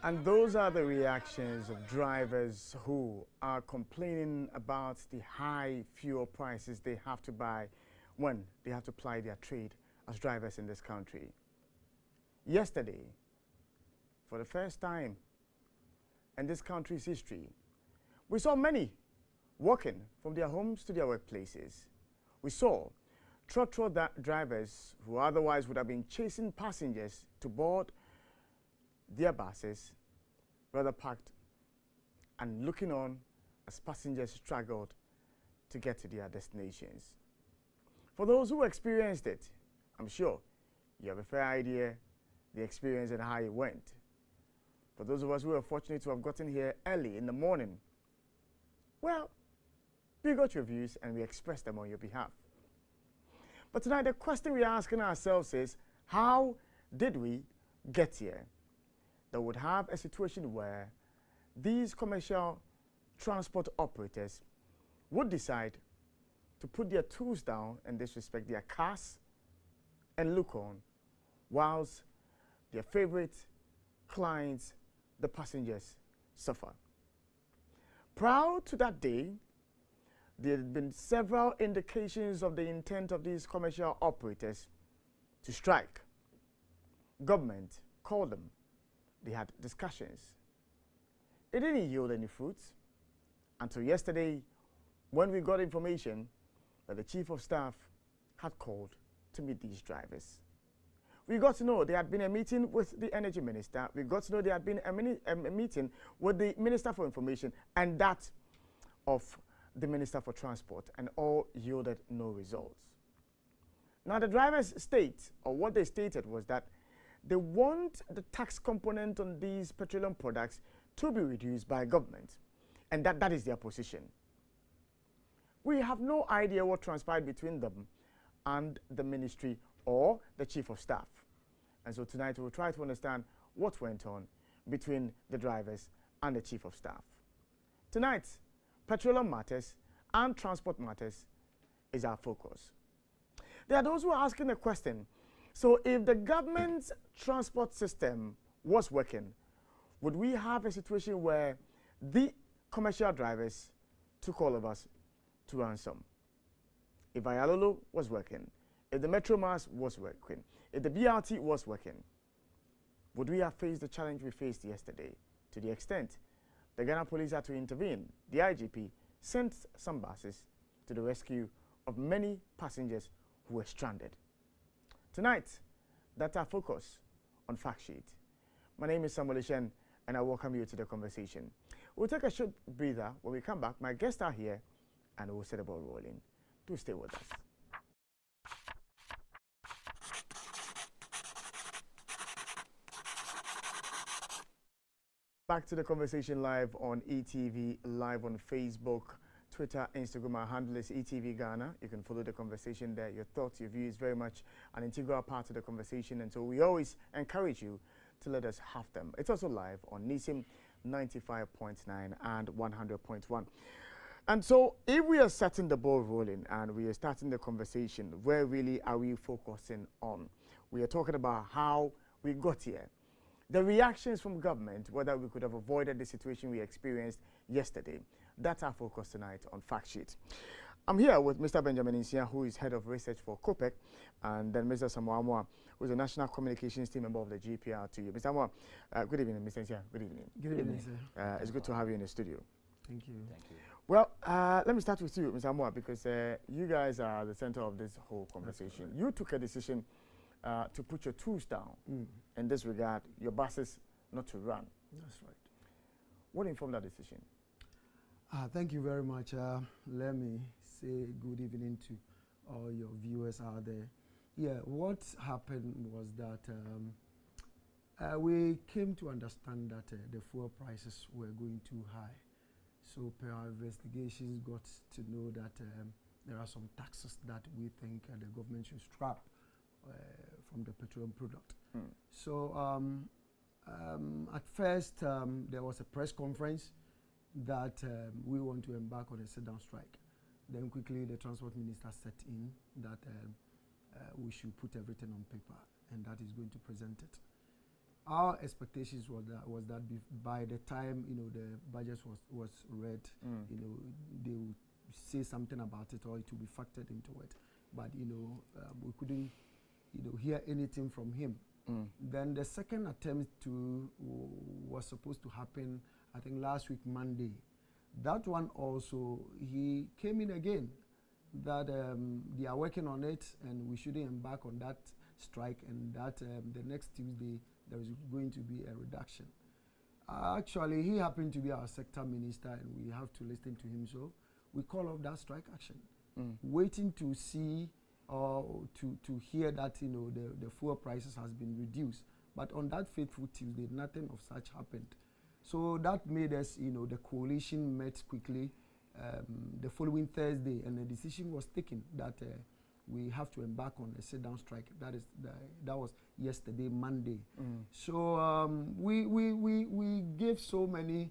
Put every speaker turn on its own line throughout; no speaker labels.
And those are the reactions of drivers who are complaining about the high fuel prices they have to buy when they have to ply their trade as drivers in this country. Yesterday, for the first time in this country's history, we saw many walking from their homes to their workplaces. We saw trotro drivers who otherwise would have been chasing passengers to board their buses, rather parked and looking on as passengers struggled to get to their destinations. For those who experienced it, I'm sure you have a fair idea the experience and how it went. For those of us who are fortunate to have gotten here early in the morning, well, we got your views and we expressed them on your behalf. But tonight the question we are asking ourselves is, how did we get here? That would have a situation where these commercial transport operators would decide to put their tools down and disrespect their cars and look on whilst their favorite clients, the passengers, suffer. Prior to that day, there had been several indications of the intent of these commercial operators to strike. Government called them. They had discussions. It didn't yield any fruits until yesterday when we got information that the Chief of Staff had called to meet these drivers. We got to know there had been a meeting with the Energy Minister. We got to know there had been a meeting with the Minister for Information and that of the Minister for Transport, and all yielded no results. Now the drivers state, or what they stated was that they want the tax component on these petroleum products to be reduced by government, and that is their position. We have no idea what transpired between them and the ministry or the Chief of Staff. And so tonight we'll try to understand what went on between the drivers and the Chief of Staff. Tonight, petroleum matters and transport matters is our focus. There are those who are asking the question, so if the government's transport system was working, would we have a situation where the commercial drivers took all of us to ransom? If Ayalolo was working, if the Metro Mass was working, if the BRT was working, would we have faced the challenge we faced yesterday? To the extent the Ghana police had to intervene, the IGP sent some buses to the rescue of many passengers who were stranded. Tonight, that's our focus on Fact Sheet. My name is Samuel Ishen, and I welcome you to the conversation. We'll take a short breather. When we come back, my guests are here, and we'll set the ball rolling. Do stay with us. Back to the conversation live on eTV, live on Facebook, Twitter, Instagram. Our handle is eTVGhana. You can follow the conversation there. Your thoughts, your views, very much an integral part of the conversation. And so we always encourage you to let us have them. It's also live on NISIM 95.9 and 100.1. And so if we are setting the ball rolling and we are starting the conversation, where really are we focusing on? We are talking about how we got here. The reactions from government, whether we could have avoided the situation we experienced yesterday. That's our focus tonight on Fact Sheet. I'm here with Mr. Benjamin Insia, who is head of research for COPEC, and then Mr. Samoa, who is a national communications team member of the GPR2. Mr. Samoa, good evening, Mr. Insia. Good evening.
Good evening, sir.
It's good to have you in the studio.
Thank you.
Thank you.
Well, let me start with you, Mr. Samoa, because you guys are the center of this whole conversation. You took a decision to put your tools down in this regard, your buses not to run.
That's right.
What informed that decision?
Thank you very much. Let me say good evening to all your viewers out there. Yeah, what happened was that we came to understand that the fuel prices were going too high. So per our investigations got to know that there are some taxes that we think the government should scrap from the petroleum product. So at first there was a press conference. that we want to embark on a sit-down strike. Then quickly the transport minister set in that we should put everything on paper, and that is going to present it. Our expectations was that by the time the budget was read, they would say something about it, or it will be factored into it. But we couldn't hear anything from him. Then the second attempt was supposed to happen, I think last week Monday. That one also, he came in again that they are working on it and we shouldn't embark on that strike, and that the next Tuesday there is going to be a reduction. Actually, he happened to be our sector minister and we have to listen to him, so we call off that strike action, waiting to see or to hear that the fuel prices has been reduced. But on that fateful Tuesday, nothing of such happened. So that made us, the coalition met quickly the following Thursday, and the decision was taken that we have to embark on a sit-down strike. That was yesterday, Monday. So we gave so many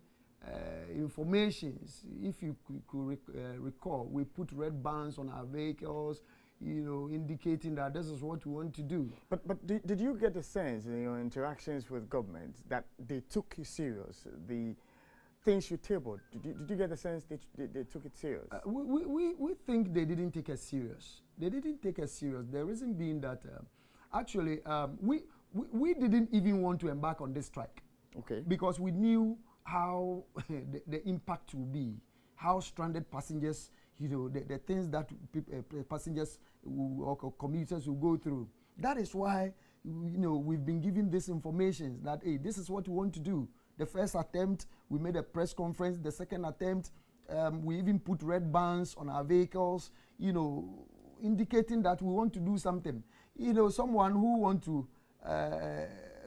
informations. If you could recall, we put red bands on our vehicles, indicating that this is what we want to do.
But did you get the sense in your interactions with government that they took you serious? The things you tabled, did you get the sense that they took it serious?
We think they didn't take us serious. They didn't take us serious. The reason being that actually we didn't even want to embark on this strike.
Okay.
Because we knew how the impact will be, how stranded passengers, the things that passengers or commuters will go through. That is why, we've been given this information that, hey, this is what we want to do. The first attempt, we made a press conference. The second attempt, we even put red bands on our vehicles, indicating that we want to do something. Someone who want to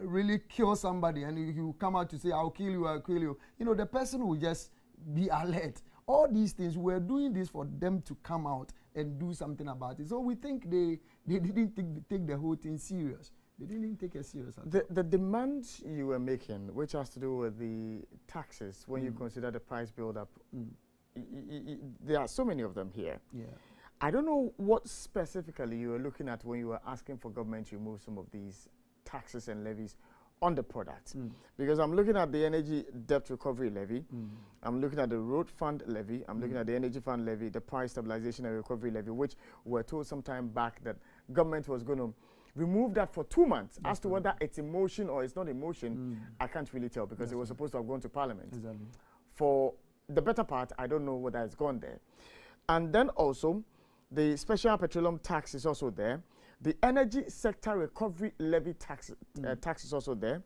really kill somebody and you come out to say, I'll kill you, I'll kill you. The person will just be alert. All these things, we're doing this for them to come out and do something about it. So we think they didn't take the whole thing serious. They didn't take it serious at all.
The demands you were making, which has to do with the taxes, when you consider the price build-up, there are so many of them here.
Yeah.
I don't know what specifically you were looking at when you were asking for government to remove some of these taxes and levies on the product. Because I'm looking at the energy debt recovery levy, I'm looking at the road fund levy, I'm looking at the energy fund levy, the price stabilization and recovery levy, which we're told some time back that government was going to remove that for 2 months. As to whether it's in motion or it's not in motion, I can't really tell, because it was supposed to have gone to Parliament.
Exactly.
For the better part, I don't know whether it's gone there. And then also, the special petroleum tax is also there. The energy sector recovery levy tax is also there.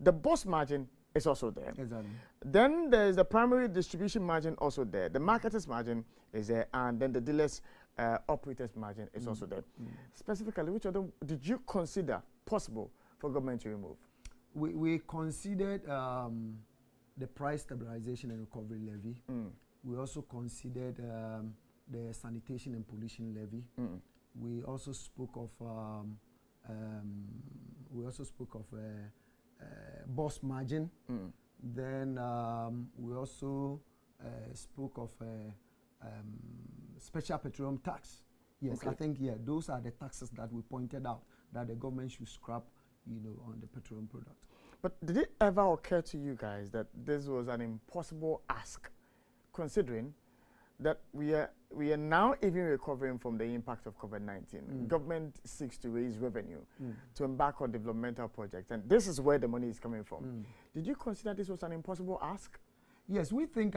The bus margin is also there.
Exactly.
Then there's the primary distribution margin also there. The marketers margin is there, and then the dealers operators margin is also there. Specifically, which of them did you consider possible for government to remove?
We considered the price stabilization and recovery levy. We also considered the sanitation and pollution levy. We also spoke of bus margin. Then we also spoke of special petroleum tax. Yes, okay. I think those are the taxes that we pointed out that the government should scrap, on the petroleum product.
But did it ever occur to you guys that this was an impossible ask, considering that we are now even recovering from the impact of COVID-19. Government seeks to raise revenue to embark on developmental projects, and this is where the money is coming from. Did you consider this was an impossible ask?
Yes, we think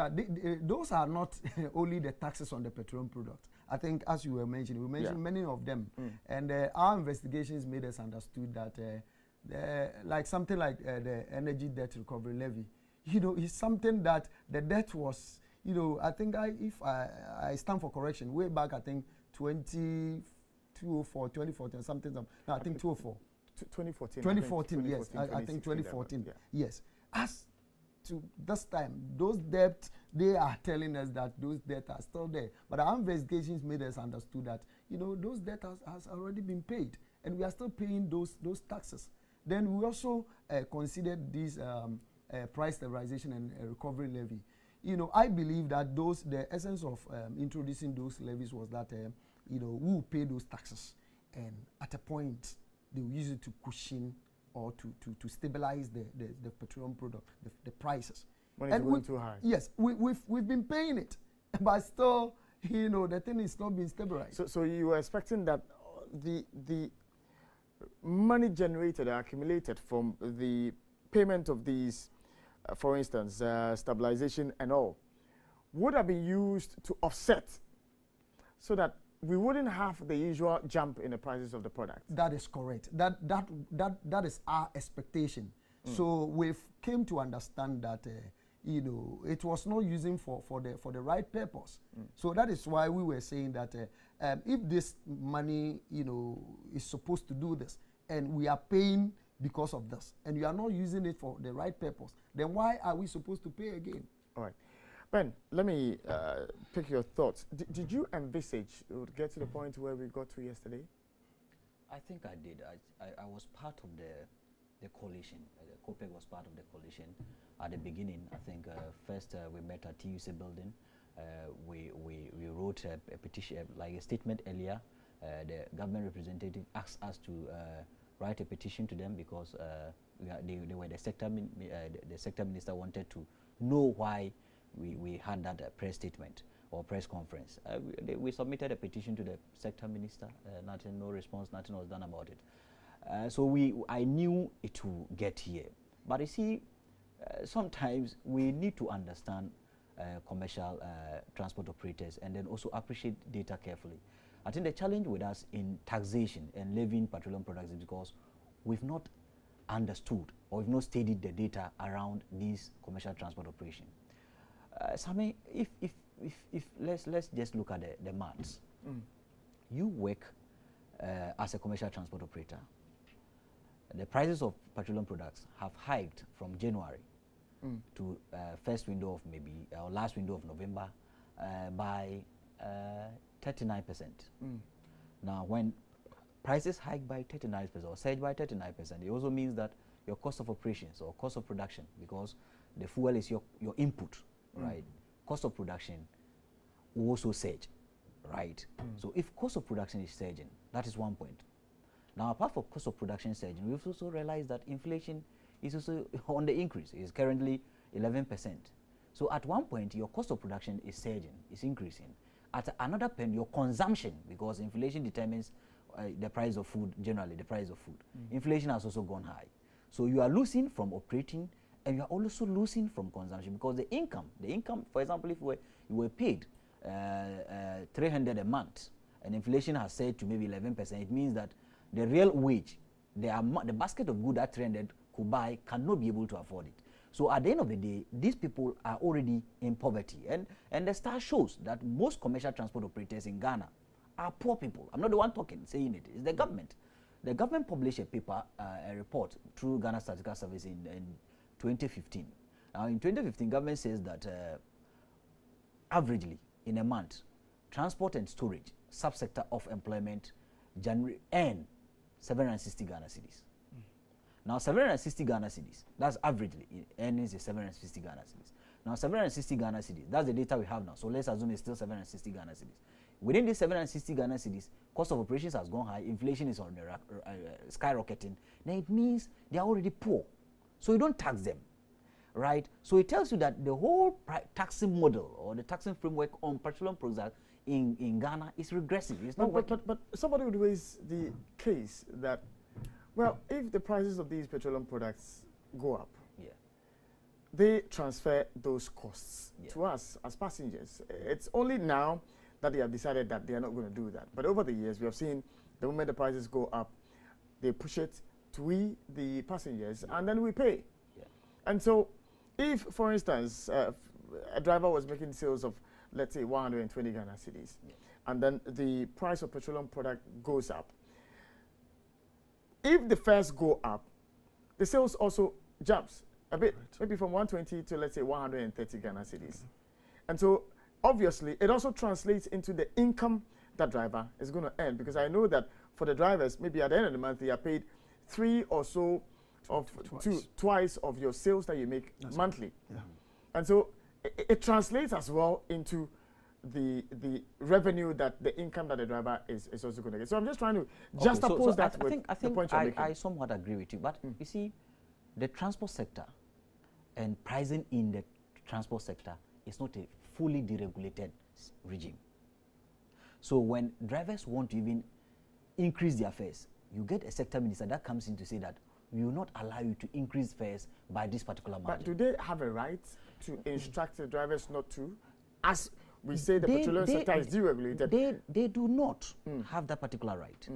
those are not only the taxes on the petroleum product. I think, as you were mentioning, we mentioned many of them, and our investigations made us understood that like something like the energy debt recovery levy, is something that the debt was. I think if I stand for correction, way back, I think 2014, something. No, I think 2004.
2014.
2014, yes. I think 2014, yes. As to this time, those debts, they are telling us that those debts are still there. But our investigations made us understood that, those debts has already been paid, and we are still paying those taxes. Then we also considered this price stabilization and recovery levy. you know, I believe that the essence of introducing those levies was that, you know, we will pay those taxes, and at a point they will use it to cushion or to stabilize the petroleum product, the prices.
When it's going too high.
Yes, we've been paying it, but still, you know, the thing is not being stabilized.
So you were expecting that the money generated or accumulated from the payment of these, for instance, stabilization and all, would have been used to offset so that we wouldn't have the usual jump in the prices of the product.
That is correct. That is our expectation. So we've came to understand that you know, it was not using for the right purpose. So that is why we were saying that if this money, you know, is supposed to do this, and we are paying because of this, and you are not using it for the right purpose, then why are we supposed to pay again?
All right. Ben, let me pick your thoughts. Did you envisage it would get to the point where we got to yesterday?
I think I did. I was part of the coalition. COPEC was part of the coalition at the beginning. I think first we met at TUC building. We wrote a petition, like a statement earlier. The government representative asked us to write a petition to them because they were the sector minister wanted to know why we had that press statement or press conference. We submitted a petition to the sector minister. No response, nothing was done about it. So I knew it would get here. But you see, sometimes we need to understand commercial transport operators and then also appreciate data carefully. I think the challenge with us in taxation and levying petroleum products is because we've not understood or we've not studied the data around these commercial transport operations. Sammy, if let's just look at the maths. You work as a commercial transport operator. The prices of petroleum products have hiked from January to first window of maybe or last window of November by 39%. Now, when prices hike by 39% or surge by 39%, it also means that your cost of operations or cost of production, because the fuel is your input, right? Cost of production will also surge, right? So if cost of production is surging, that is one point. Now, apart from cost of production surging, we've also realized that inflation is also on the increase. It's currently 11%. So at one point, your cost of production is surging, is increasing. At another point, your consumption, because inflation determines the price of food, generally the price of food. Inflation has also gone high. So you are losing from operating, and you are also losing from consumption, because the income, for example, if you were paid 300 a month, and inflation has said to maybe 11%, it means that the real wage, the basket of goods that 300 could buy cannot be able to afford it. So at the end of the day, these people are already in poverty. And the star shows that most commercial transport operators in Ghana are poor people. I'm not the one saying it. It's the government. The government published a paper, a report through Ghana Statistical Service in 2015. Now in 2015, government says that averagely in a month, transport and storage, subsector of employment, earn 760 Ghana cedis. Now 760 Ghana cedis, that's averagely, earnings is 760 Ghana cedis. Now 760 Ghana cedis, that's the data we have now. So let's assume it's still 760 Ghana cedis. Within these 760 Ghana cedis, cost of operations has gone high, inflation is on the skyrocketing. Now it means they are already poor. So you don't tax them, right? So it tells you that the whole taxing model or the taxing framework on petroleum products in Ghana is regressive. It's not working.
But somebody would raise the case that, well, if the prices of these petroleum products go up, they transfer those costs to us as passengers. It's only now that they have decided that they are not going to do that. But over the years, we have seen the moment the prices go up, they push it to we, the passengers, and then we pay. And so if, for instance, a driver was making sales of, let's say, 120 Ghana cedis, and then the price of petroleum product goes up, if the fares go up, the sales also jumps a bit, maybe from 120 to, let's say, 130 Ghana cedis. And so, obviously, it also translates into the income that driver is going to earn, because I know that for the drivers, maybe at the end of the month, they are paid twice of your sales that you make monthly. And so, it translates as well into the revenue, that the income that the driver is also going to get. So I'm just trying to just oppose that with the point you're making.
I somewhat agree with you, but you see, the transport sector and pricing in the transport sector is not a fully deregulated regime. So when drivers want to even increase their fares, you get a sector minister that comes in to say that we will not allow you to increase fares by this particular margin.
But do they have a right to instruct the drivers not to? As we say, the petroleum sector is deregulated.
They do not have that particular right.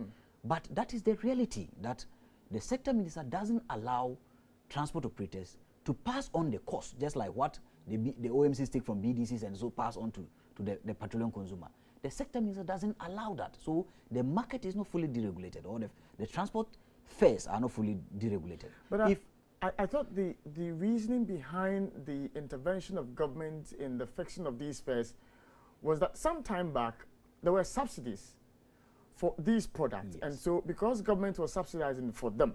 But that is the reality, that the sector minister doesn't allow transport operators to pass on the cost, just like what the OMCs take from BDCs and so pass on to the petroleum consumer. The sector minister doesn't allow that. So the market is not fully deregulated, or the transport fares are not fully deregulated.
But I thought the reasoning behind the intervention of government in the fixing of these fares was that some time back there were subsidies for these products. Yes. And so because government was subsidizing for them,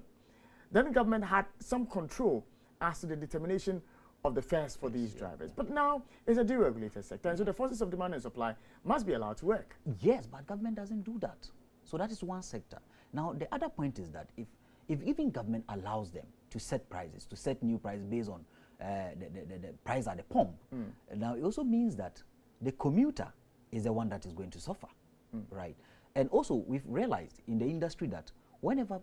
then government had some control as to the determination of the fares for these drivers. But now it's a deregulated sector, and so the forces of demand and supply must be allowed to work.
Yes, but government doesn't do that. So that is one sector. Now the other point is that if even government allows them to set prices, to set new prices based on the price at the pump, now it also means that the commuter is the one that is going to suffer, right? And also we've realized in the industry that whenever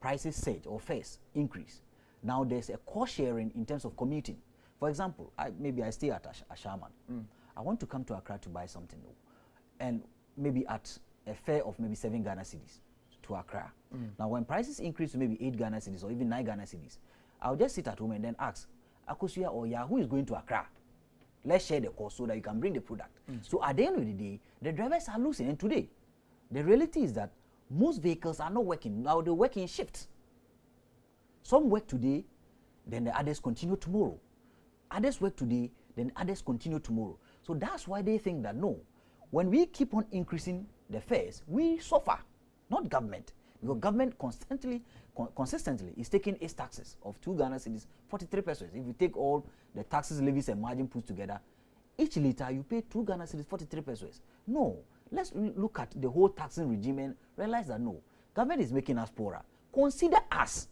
prices surge or fares increase, now there's a cost sharing in terms of commuting. For example, maybe I stay at Ashaman. I want to come to Accra to buy something new, and maybe at a fare of maybe 7 Ghana cedis to Accra. Now when prices increase to maybe 8 Ghana cedis or even 9 Ghana cedis, I'll just sit at home and then ask, Akosia or Ya, who is going to Accra? Let's share the cost so that you can bring the product. So at the end of the day, the drivers are losing. And today, the reality is that most vehicles are not working. Now they work in shifts. Some work today, then the others continue tomorrow. Others work today, then others continue tomorrow. So that's why they think that no, when we keep on increasing the fares, we suffer, not government. Because government consistently is taking its taxes of 2 Ghana cedis, 43 pesos. If you take all the taxes, levies, and margin put together, each liter you pay 2 Ghana cedis, 43 pesos. No, let's look at the whole taxing regime and realize that no, government is making us poorer. Consider us.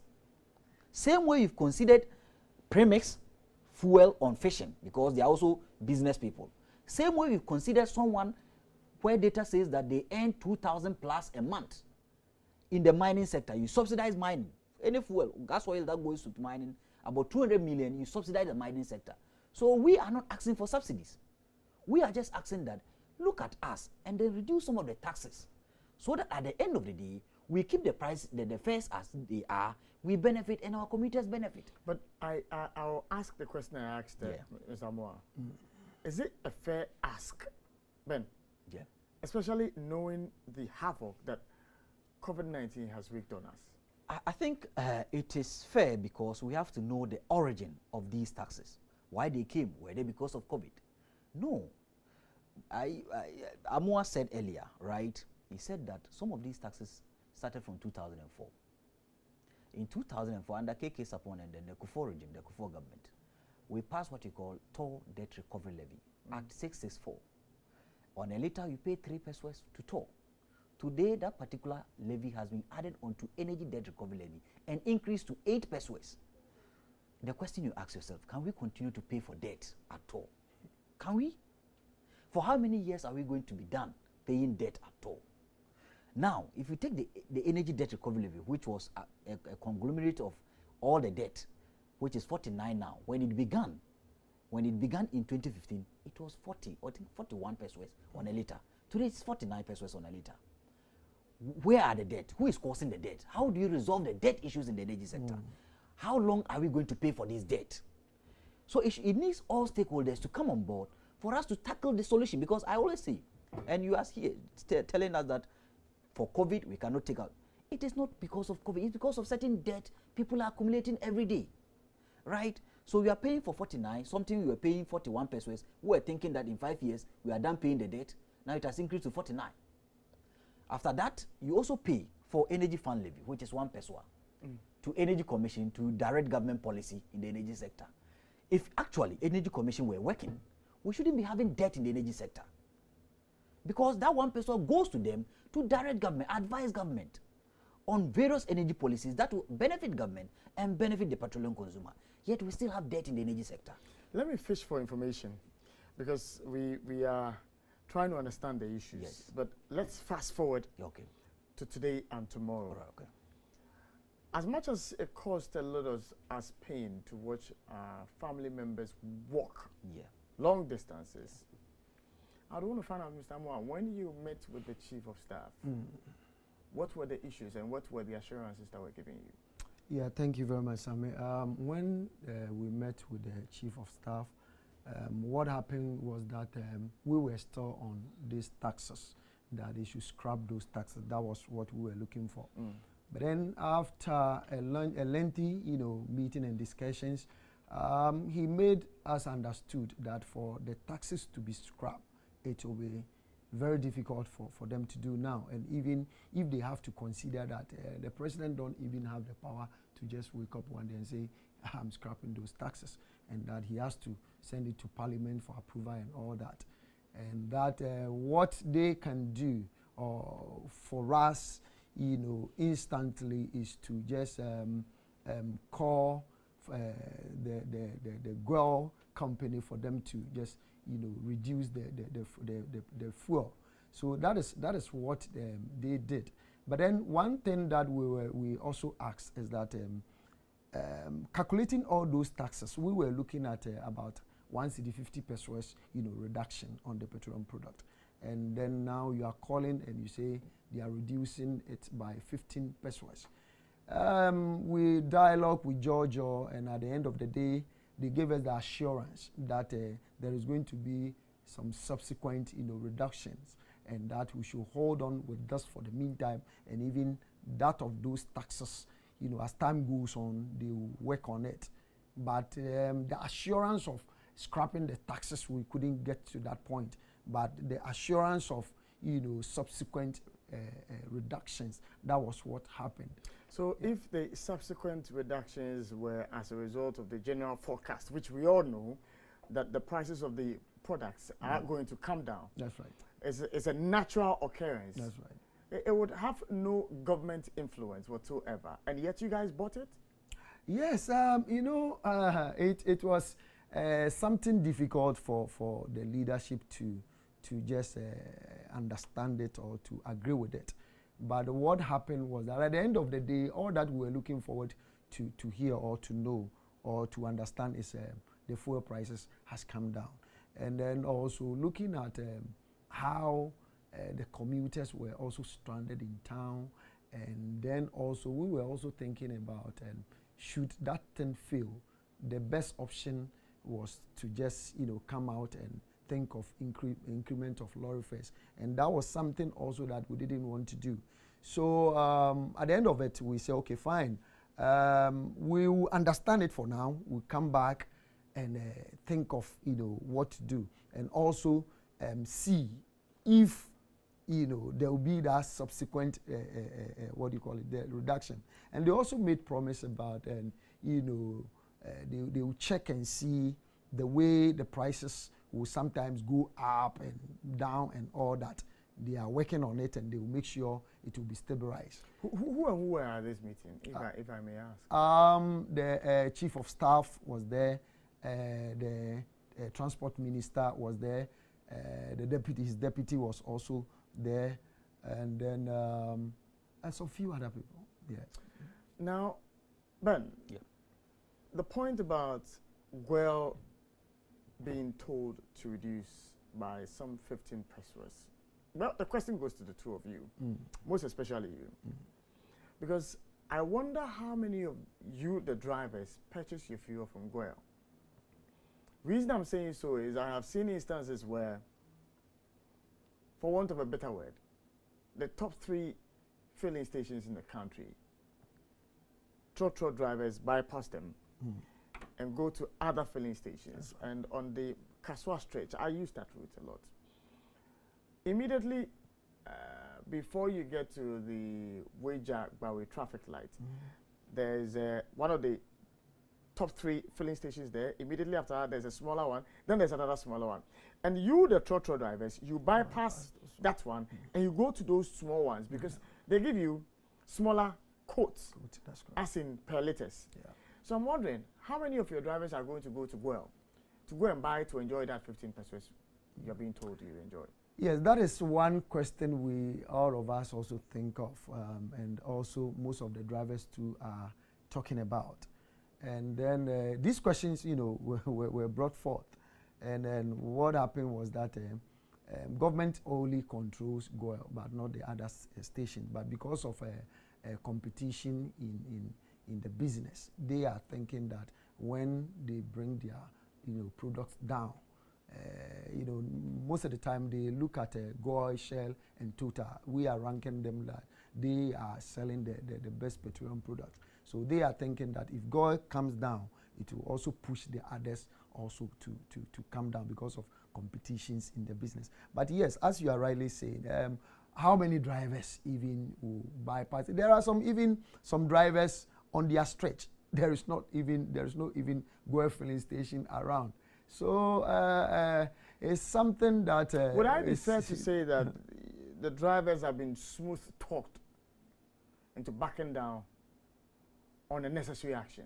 Same way you've considered premix, fuel on fishing, because they are also business people. Same way you've considered someone where data says that they earn 2,000 plus a month. In the mining sector, you subsidize mining. Any fuel, gas oil that goes to mining, about 200 million, you subsidize the mining sector. So we are not asking for subsidies. We are just asking that, look at us and then reduce some of the taxes, so that at the end of the day, we keep the price, the fares as they are, we benefit and our commuters benefit.
But I'll ask the question I asked Mr. Amoa. Is it a fair ask, Ben?
Yeah.
Especially knowing the havoc that COVID-19 has wreaked on us.
I think it is fair because we have to know the origin of these taxes. Why they came? Were they because of COVID? No. Amoa said earlier, right? He said that some of these taxes started from 2004. In 2004, under KK Sapon and then the Kufuor regime, the Kufuor government, we passed what you call Toll Debt Recovery Levy, Act 664. On a liter, you pay 3 pesos to toll. Today, that particular levy has been added onto Energy Debt Recovery Levy and increased to 8 pesos. The question you ask yourself, can we continue to pay for debt at all? Can we? For how many years are we going to be done paying debt at all? Now, if you take the Energy Debt Recovery Levy, which was a conglomerate of all the debt, which is 49 now, when it began in 2015, it was 40, or I think 41 pesos on a liter. Today, it's 49 pesos on a liter. Where are the debt? Who is causing the debt? How do you resolve the debt issues in the energy sector? How long are we going to pay for this debt? So it needs all stakeholders to come on board for us to tackle the solution, because I always say, and you are here telling us that for COVID, we cannot take out. It is not because of COVID. It's because of certain debt people are accumulating every day, right? So we are paying for 49, something we were paying 41 pesos. We were thinking that in 5 years, we are done paying the debt. Now it has increased to 49. After that, you also pay for energy fund levy, which is 1 peso, to energy commission, to direct government policy in the energy sector. If actually Energy Commission were working, we shouldn't be having debt in the energy sector. Because that 1% goes to them to direct government, advise government on various energy policies that will benefit government and benefit the petroleum consumer. Yet we still have debt in the energy sector.
Let me fish for information, because we are trying to understand the issues.
Yes.
But let's fast forward
Okay.
to today and tomorrow.
All right, okay.
As much as it costs a lot of us pain to watch family members walk
Yeah.
long distances, I want to find out, Mr. Moa, when you met with the Chief of Staff, what were the issues and what were the assurances that were given you?
Yeah, thank you very much, Sammy. When we met with the Chief of Staff, what happened was that we were still on these taxes, that they should scrap those taxes. That was what we were looking for. But then after a lengthy, meeting and discussions, he made us understood that for the taxes to be scrapped, it will be very difficult for them to do now. And even if they have to consider that the president don't even have the power to just wake up one day and say, I'm scrapping those taxes, and that he has to send it to parliament for approval and all that. And that what they can do for us, instantly is to just call the GOL company for them to just reduce the fuel. So that is what they did. But then one thing that we also asked is that calculating all those taxes, we were looking at about 1 cedi 50 pesos reduction on the petroleum product. And then now you are calling and you say they are reducing it by 15 pesos. We dialogue with Georgia, and at the end of the day, they gave us the assurance that there is going to be some subsequent reductions, and that we should hold on with this for the meantime, and even that of those taxes, as time goes on, they will work on it. But the assurance of scrapping the taxes, we couldn't get to that point. But the assurance of subsequent reductions, that was what happened.
So if the subsequent reductions were as a result of the general forecast, which we all know that the prices of the products are going to come down.
That's right.
It's a natural occurrence.
That's right.
It would have no government influence whatsoever, and yet you guys bought it?
Yes, it was something difficult for the leadership to just understand it or to agree with it. But what happened was that at the end of the day, all that we were looking forward to hear or to know or to understand is the fuel prices has come down. And then also looking at how the commuters were also stranded in town. And then also we were also thinking about should that thing fail, the best option was to just come out and think of increment of lorry fares, and that was something also that we didn't want to do. So at the end of it, we say, okay, fine, we will understand it for now. We'll come back and think of what to do, and also see if there will be that subsequent what do you call it, the reduction. And they also made promise about they will check and see the way the prices will sometimes go up and down and all that. They are working on it, and they will make sure it will be stabilized.
Who were at this meeting, if I may ask?
The Chief of Staff was there, the Transport Minister was there, his deputy was also there, and then some few other people. Yeah.
Now, Ben, the point about being told to reduce by some 15 pesos. Well, the question goes to the two of you, most especially you. Because I wonder how many of you, the drivers, purchase your fuel from GOIL. Reason I'm saying so is I have seen instances where, for want of a better word, the top 3 filling stations in the country, truck drivers bypass them and go to other filling stations. Right. And on the Kaswa stretch, I use that route a lot. Immediately before you get to the Weja Bawe traffic light, there's one of the top 3 filling stations there. Immediately after that, there's a smaller one. Then there's another smaller one. And you, the trotro drivers, you bypass that one and you go to those small ones because they give you smaller quotes, as in per liters. Yeah. So I'm wondering, how many of your drivers are going to go to Guel to go and buy to enjoy that 15 pesos you're being told you enjoy?
Yes, that is one question we, all of us also think of, and also most of the drivers too are talking about. And then these questions, you know, were brought forth. And then what happened was that government only controls Goel, but not the other stations. But because of competition in the business, they are thinking that when they bring their, you know, products down, you know, most of the time they look at Goel, Shell, and Total. We are ranking them that they are selling the best petroleum products. So they are thinking that if Goel comes down, it will also push the others also to come down because of competitions in the business. But yes, as you are rightly saying, how many drivers even will bypass? There are some drivers on their stretch. There is no even Goel filling station around. So it's something that
would I be fair to say that the drivers have been smooth talked into backing down on a necessary action?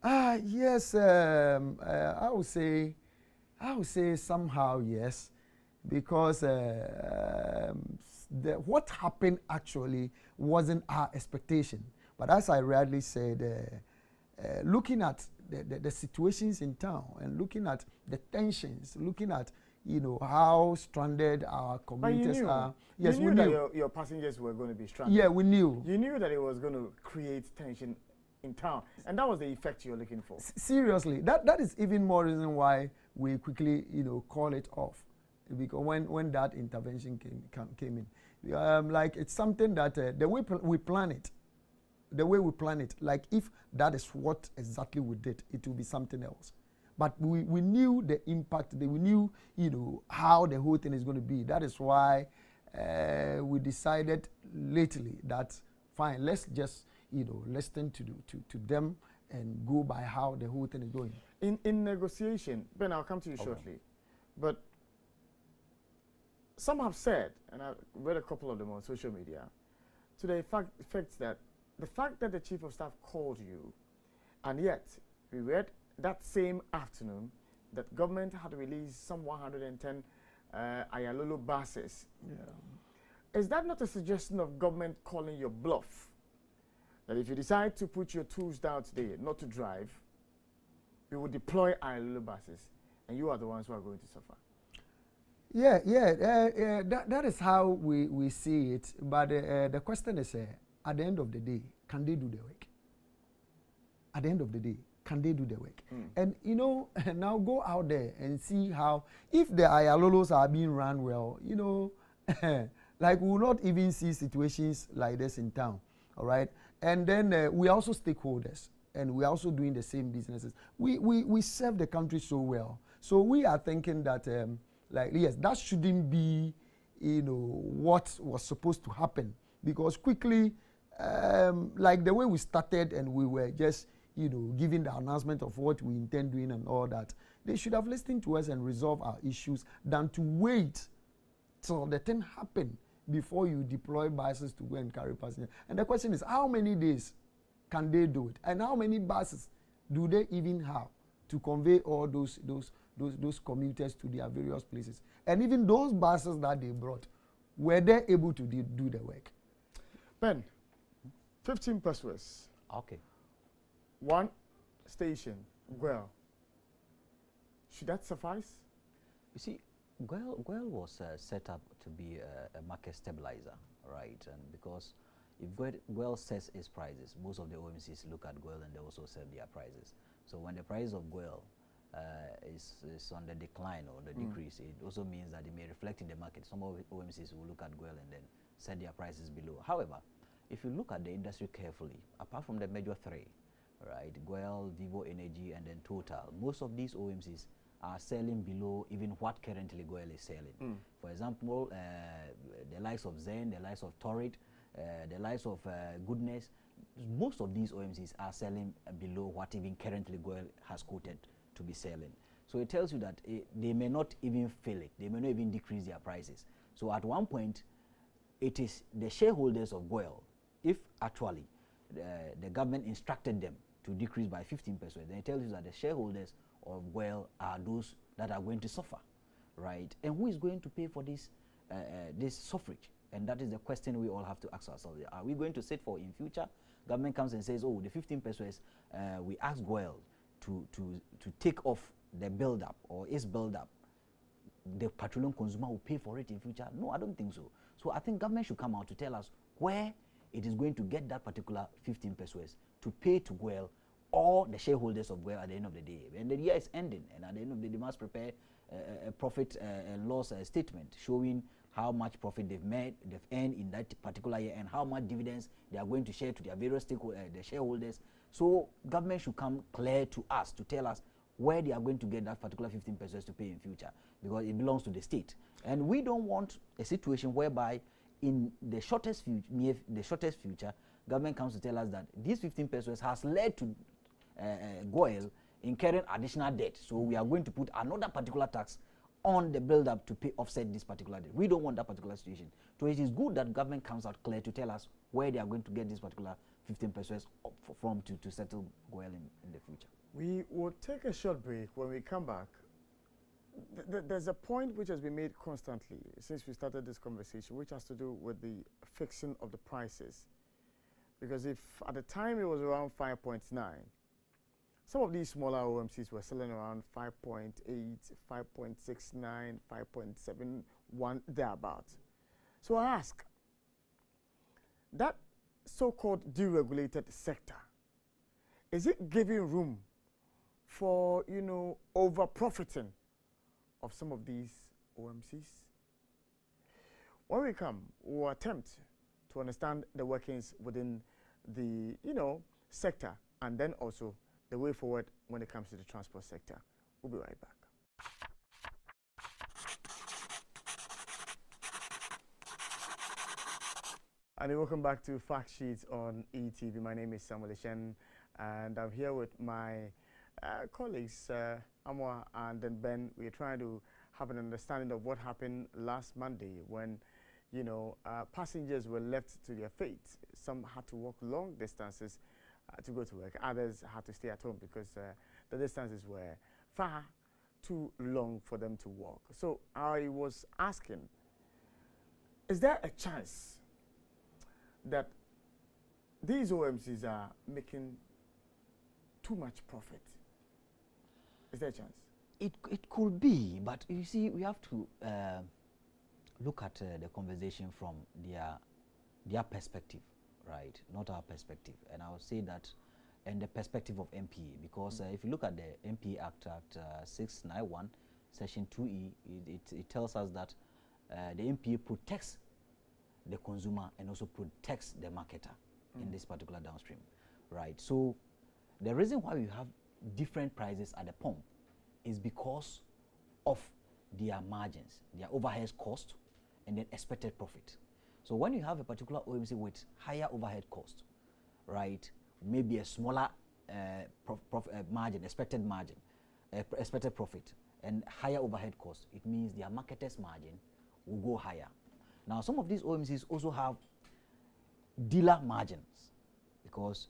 Yes, I would say somehow yes, because what happened actually wasn't our expectation. But as I rightly said, looking at the situations in town and looking at the tensions, looking at, you know, how stranded our commuters are. Yes,
we knew that your passengers were going to be stranded.
Yeah, we knew.
You knew that it was going to create tension in town, and that was the effect you're looking for.
Seriously, that is even more reason why we quickly, you know, call it off, because when that intervention came in, like it's something that the way we plan it. The way we plan it, like if that is what exactly we did, it will be something else. But we knew the impact, we knew, you know, how the whole thing is going to be. That is why we decided lately that fine, let's just, you know, listen to them and go by how the whole thing is going.
In negotiation, Ben, I'll come to you shortly, but some have said, and I read a couple of them on social media, to the effect that the fact that the Chief of Staff called you, and yet we read that same afternoon that government had released some 110 Ayalolo buses. Yeah. Is that not a suggestion of government calling your bluff? That if you decide to put your tools down today, not to drive, we will deploy Ayalolo buses, and you are the ones who are going to suffer? That is how we see it. But the question is, at the end of the day, can they do the work? At the end of the day, can they do the work? And you know, now go out there and see how, if the Ayalolos are being run well, you know, like we will not even see situations like this in town, all right? And then we are also stakeholders, and we are also doing the same businesses. We serve the country so well. So we are thinking that, like, yes, that shouldn't be, you know, what was supposed to happen. Because quickly, like the way we started and we were just, you know, giving the announcement of what we intend doing and all that, they should have listened to us and resolve our issues than to wait till the thing happened before you deploy buses to go and carry passengers. And the question is, how many days can they do it? And how many buses do they even have to convey all those commuters to their various places? And even those buses that they brought, were they able to do the work? Ben, 15 pesos.
Okay.
One station, Guel. Should that suffice?
You see, Guel was set up to be a market stabilizer, right? And because if Guel sets its prices, most of the OMCs look at Guel and they also set their prices. So when the price of Guel is on the decline or the decrease, it also means that it may reflect in the market. Some of the OMCs will look at Guel and then set their prices below. However, if you look at the industry carefully, apart from the major three, right, Guel, Vivo Energy, and then Total, most of these OMCs are selling below even what currently Guel is selling. For example, the likes of Zen, the likes of Torrid, the likes of Goodness, most of these OMCs are selling below what even currently GOIL has quoted to be selling. So it tells you that they may not even fill it. They may not even decrease their prices. So at one point, it is the shareholders of GOIL, if actually the government instructed them to decrease by 15%, then it tells you that the shareholders of GOIL are those that are going to suffer, right? And who is going to pay for this this suffrage? And that is the question we all have to ask ourselves. Are we going to sit for in future? Government comes and says, oh, the 15%, we ask GOIL to take off the build-up or its build-up. The petroleum consumer will pay for it in future. No, I don't think so. So I think government should come out to tell us where it is going to get that particular 15% to pay to GOIL or the shareholders of GOIL at the end of the day. And the year is ending, and at the end of the day, they must prepare a profit and loss statement showing how much profit they've earned in that particular year, and how much dividends they are going to share to their various stakeholders, the shareholders. So government should come clear to us to tell us where they are going to get that particular 15% to pay in future, because it belongs to the state. And we don't want a situation whereby in the shortest future, government comes to tell us that these 15% has led to GOIL incurring additional debt. So we are going to put another particular tax on the build-up to offset this particular debt. We don't want that particular situation. So it is good that government comes out clear to tell us where they are going to get this particular 15% from to settle GOIL in the future.
We will take a short break. When we come back, there's a point which has been made constantly since we started this conversation, which has to do with the fixing of the prices. Because if at the time it was around 5.9, some of these smaller OMCs were selling around 5.8, 5.69, 5.71, thereabouts. So I ask, that so-called deregulated sector, is it giving room for, you know, over-profiting of some of these OMCs? When we come, we'll attempt to understand the workings within the, you know, sector, and then also the way forward when it comes to the transport sector. We'll be right back. And welcome back to Fact Sheets on eTV. My name is Samuel Ishen, and I'm here with my colleagues, Amwa and then Ben. We're trying to have an understanding of what happened last Monday when, you know, passengers were left to their fate. Some had to walk long distances to go to work. Others had to stay at home because the distances were far too long for them to walk. So I was asking, is there a chance that these OMCs are making too much profit? Is there a chance?
It could be, but you see, we have to look at the conversation from their perspective, right? Not our perspective. And I would say that in the perspective of MPA, because if you look at the MPA Act 691, Section 2E, it tells us that the MPA protects the consumer and also protects the marketer in this particular downstream, right? So the reason why we have different prices at the pump is because of their margins, their overhead cost, and then expected profit. So when you have a particular OMC with higher overhead cost, right, maybe a smaller margin, expected profit, and higher overhead cost, it means their marketer's margin will go higher. Now, some of these OMCs also have dealer margins because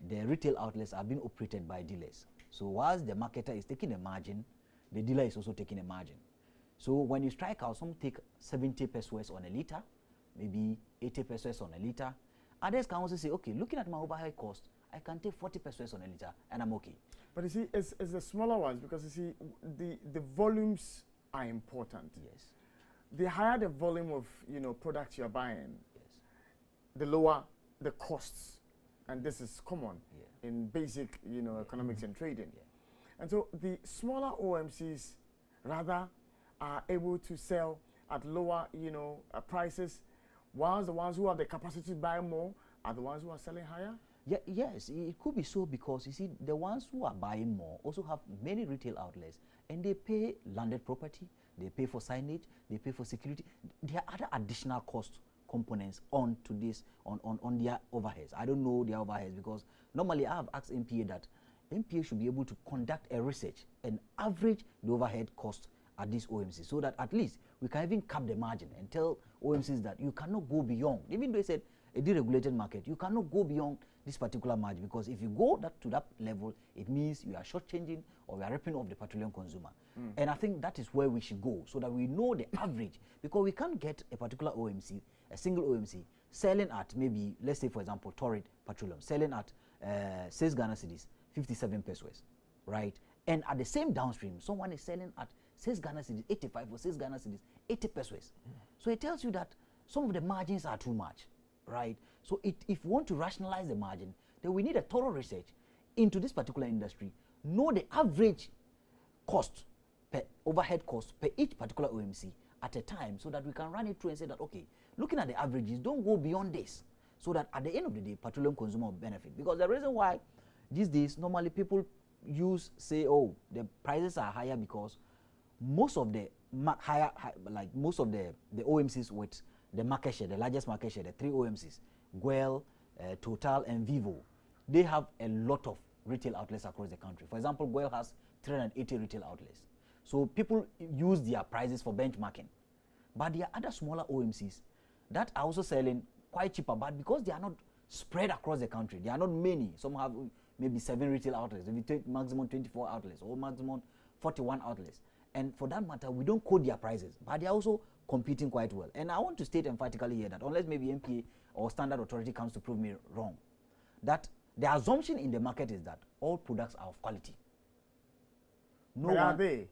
the retail outlets are being operated by dealers. So whilst the marketer is taking a margin, the dealer is also taking a margin. So when you strike out, some take 70 pesos on a liter, maybe 80 pesos on a liter. Others can also say, okay, looking at my overhead cost, I can take 40 pesos on a liter and I'm okay.
But you see, it's the smaller ones, because you see, the volumes are important.
Yes.
The higher the volume of, you know, products you're buying,
Yes.
the lower the costs. And this is common
Yeah.
in basic, you know, economics and trading.
Yeah.
And so the smaller OMCs rather are able to sell at lower, you know, prices, whilst the ones who have the capacity to buy more are the ones who are selling higher?
Yeah, yes, it could be so, because you see, the ones who are buying more also have many retail outlets, and they pay landed property, they pay for signage, they pay for security. There are other additional costs components onto this on their overheads. I don't know their overheads because normally I have asked MPA that MPA should be able to conduct a research and average the overhead cost at these OMCs so that at least we can even cap the margin and tell OMCs that you cannot go beyond, even though it's a deregulated market, you cannot go beyond this particular margin, because if you go to that level, it means you are shortchanging or you are ripping off the petroleum consumer. And I think that is where we should go so that we know the average, because we can't get a particular OMC, a single OMC, selling at maybe, let's say for example, Torrid Petroleum, selling at 6 Ghana cedis, 57 pesos, right? And at the same downstream, someone is selling at 6 Ghana cedis, 85 or 6 Ghana cedis, 80 pesos. So it tells you that some of the margins are too much, right? So if we want to rationalize the margin, then we need a thorough research into this particular industry, know the average cost, per overhead cost per each particular OMC at a time, so that we can run it through and say that, okay, looking at the averages, don't go beyond this, so that at the end of the day, petroleum consumer will benefit. Because the reason why these days, normally people say, oh, the prices are higher because most of the most of the OMCs with the market share, the largest market share, the 3 OMCs, Guel, Total, and Vivo, they have a lot of retail outlets across the country. For example, Guel has 380 retail outlets. So people use their prices for benchmarking. But there are other smaller OMCs that are also selling quite cheaper, but because they are not spread across the country, they are not many. Some have maybe 7 retail outlets. If you take maximum 24 outlets or maximum 41 outlets. And for that matter, we don't quote their prices, but they are also competing quite well. And I want to state emphatically here that unless maybe MPA or Standard Authority comes to prove me wrong, that the assumption in the market is that all products are of quality. No
but
one,
are they?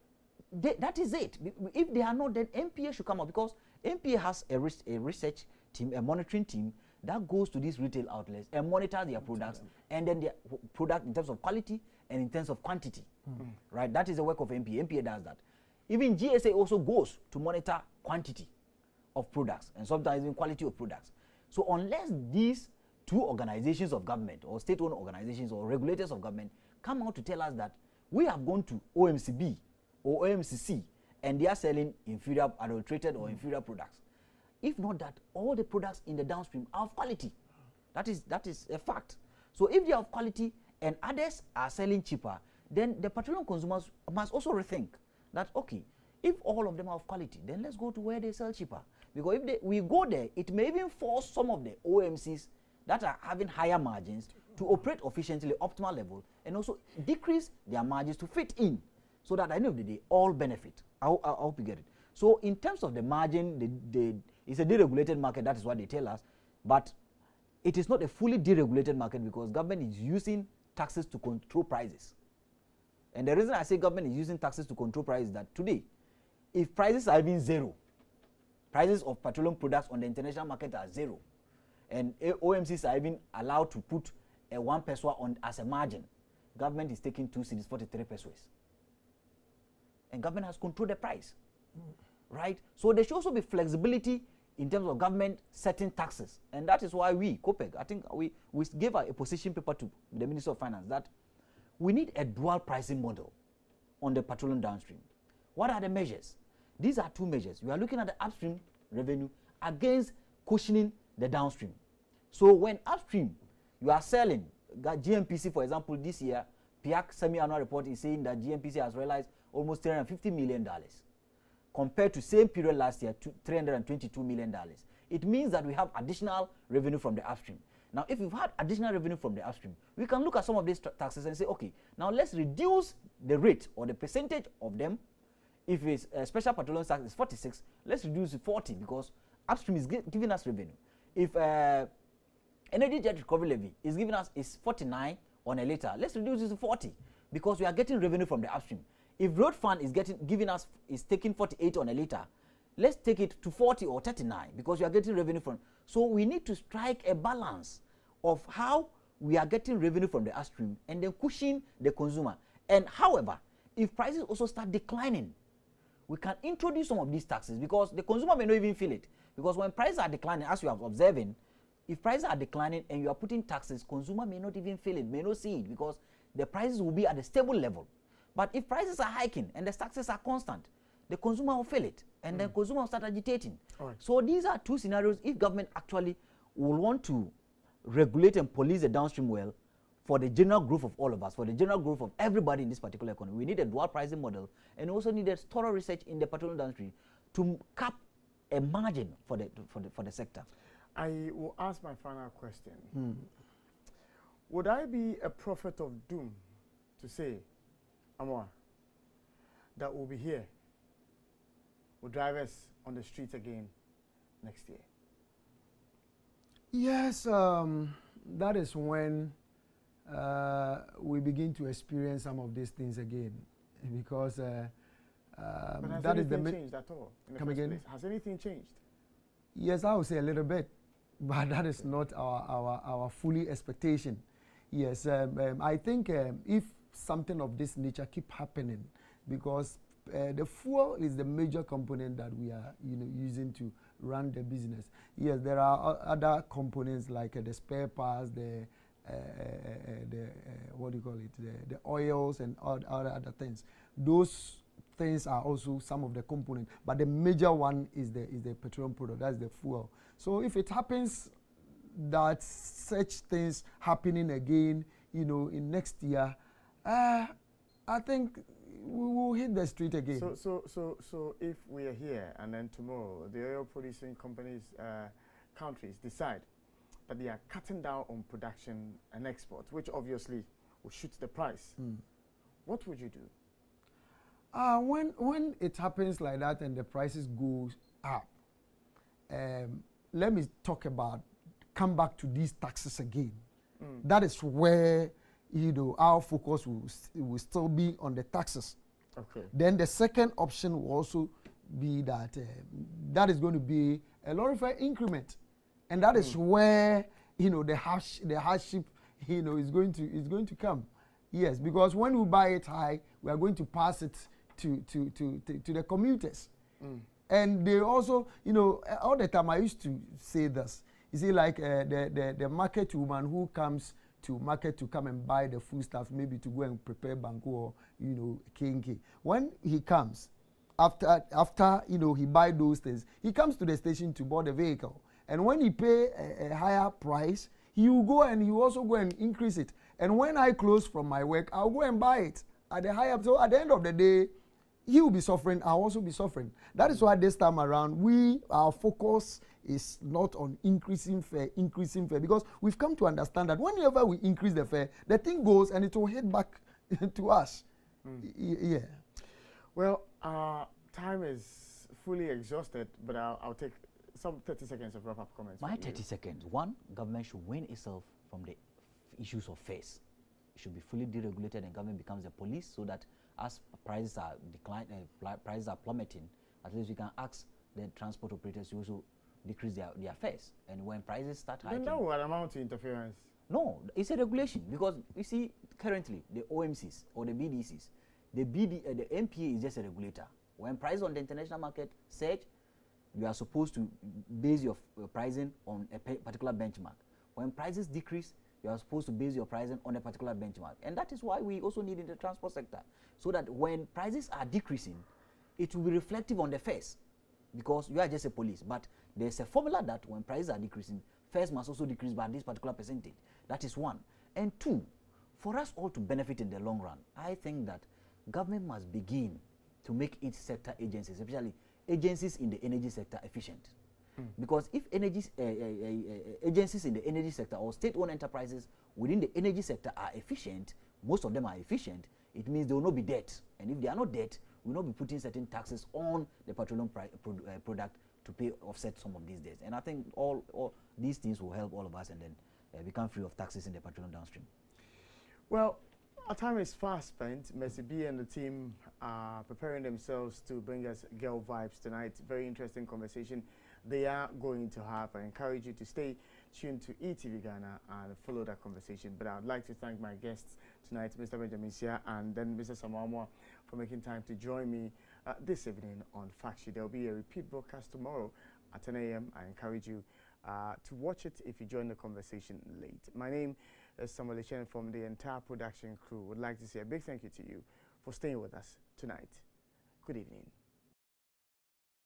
That is it. If they are not, then MPA should come up, because MPA has a research team, a monitoring team that goes to these retail outlets and monitors their products, and then their product in terms of quality and in terms of quantity. Right? That is the work of MPA. MPA does that. Even GSA also goes to monitor quantity of products and sometimes even quality of products. So unless these 2 organizations of government or state-owned organizations or regulators of government come out to tell us that we have gone to OMCB or OMCC and they are selling inferior, adulterated or inferior products, if not that, all the products in the downstream are of quality. That is a fact. So if they are of quality and others are selling cheaper, then the petroleum consumers must also rethink that, okay, if all of them are of quality, then let's go to where they sell cheaper. Because if we go there, it may even force some of the OMCs that are having higher margins to operate efficiently, optimal level, and also decrease their margins to fit in, so that at the end of the day, all benefit. I hope you get it. So in terms of the margin, it's a deregulated market, that is what they tell us, but it is not a fully deregulated market because government is using taxes to control prices. And the reason I say government is using taxes to control prices is that today, if prices are even zero, prices of petroleum products on the international market are zero, and OMCs are even allowed to put a 1 peso on as a margin, government is taking 2 cedis, 43 pesos. And government has controlled the price, right? So there should also be flexibility in terms of government setting taxes. And that is why we, COPEC, I think we gave a position paper to the Minister of Finance that we need a dual pricing model on the petroleum downstream. What are the measures? These are 2 measures. We are looking at the upstream revenue against cushioning the downstream. So when upstream, you are selling, GMPC, for example, this year, PIAC semi-annual report is saying that GMPC has realized almost $350 million compared to same period last year to $322 million. It means that we have additional revenue from the upstream. Now, if we've had additional revenue from the upstream, we can look at some of these taxes and say, okay, now let's reduce the rate or the percentage of them. If it's a special petroleum tax is 46, let's reduce to 40 because upstream is giving us revenue. If energy jet recovery levy is giving us is 49 on a liter, let's reduce it to 40 because we are getting revenue from the upstream. If road fund is taking 48 on a liter, let's take it to 40 or 39 because we are getting revenue from. So we need to strike a balance of how we are getting revenue from the upstream and then cushion the consumer. And however, if prices also start declining, we can introduce some of these taxes because the consumer may not even feel it. Because when prices are declining, as you are observing, if prices are declining and you are putting taxes, consumer may not even feel it, may not see it because the prices will be at a stable level. But if prices are hiking and the taxes are constant, the consumer will feel it, and the consumer will start agitating.
Right.
So these are two scenarios. If government actually will want to regulate and police the downstream well, for the general growth of all of us, for the general growth of everybody in this particular economy, we need a dual pricing model, and also need a thorough research in the petroleum industry to cap a margin for the sector.
I will ask my final question. Would I be a prophet of doom to say, Amor, that we'll be here with drivers on the streets again next year?
Yes, that is when we begin to experience some of these things again, because
but has
that is the
anything changed at all? In the
Come
first
again?
place? Has anything changed?
Yes, I would say a little bit, but that is not our fully expectation. Yes, I think if something of this nature keep happening, because the fuel is the major component that we are using to run the business. Yes, there are other components like the spare parts, the what do you call it, the oils and all other things. Those things are also some of the components, but the major one is the petroleum product. That's the fuel. So if it happens that such things happening again, in next year, I think we will hit the street again.
So if we are here and then tomorrow the oil producing companies, countries decide that they are cutting down on production and export, which obviously will shoot the price, what would you do?
When it happens like that and the prices go up, let me come back to these taxes again. That is where our focus will still be on the taxes.
Okay.
Then the second option will also be that that is going to be a glorified increment, and that is where the hardship is going to come. Yes, because when we buy it high, we are going to pass it to the commuters. And they also, all the time I used to say this. You see, like the market woman who comes to market to come and buy the food stuff, maybe to go and prepare banku or kenke. When he comes, after he buy those things, he comes to the station to board the vehicle. And when he pay a higher price, he will go and he will also go and increase it. And when I close from my work, I'll go and buy it at the higher. So at the end of the day, he will be suffering, I'll also be suffering. That is why this time around, our focus is not on increasing fare, because we've come to understand that whenever we increase the fare, the thing goes and it will hit back to us. Yeah.
Well, time is fully exhausted, but I'll take some 30 seconds of wrap-up comments.
My 30 seconds. One, government should wean itself from the issues of fares. It should be fully deregulated and government becomes the police, so that as prices are prices are plummeting, at least we can ask the transport operators to also decrease their fares. And when prices start hiking,
then that would amount to interference.
No, it's a regulation, because you see currently the OMCs or the BDCs, the MPA is just a regulator. When prices on the international market surge, you are supposed to base your pricing on a particular benchmark. When prices decrease, you are supposed to base your pricing on a particular benchmark. And that is why we also need in the transport sector, so that when prices are decreasing, it will be reflective on the fares, because you are just a police. But there's a formula that when prices are decreasing, fares must also decrease by this particular percentage. That is one. And two, for us all to benefit in the long run, I think that government must begin to make its sector agencies, especially agencies in the energy sector, efficient. Because if agencies in the energy sector or state-owned enterprises within the energy sector are efficient, most of them are efficient, it means they will not be debt. And if they are not debt, we will not be putting certain taxes on the petroleum product to offset some of these debts. And I think all these things will help all of us, and then become free of taxes in the petroleum downstream.
Well, our time is fast spent. Mercy B and the team are preparing themselves to bring us girl vibes tonight. Very interesting conversation they are going to have. I encourage you to stay tuned to eTVGhana and follow that conversation. But I would like to thank my guests tonight, Mr. Benjamin Sia and then Mr. Samamwa, for making time to join me this evening on Fact Sheet. There will be a repeat broadcast tomorrow at 10 a.m. I encourage you to watch it if you join the conversation late. My name is Samuel Chen from the entire production crew. Would like to say a big thank you to you for staying with us tonight. Good evening.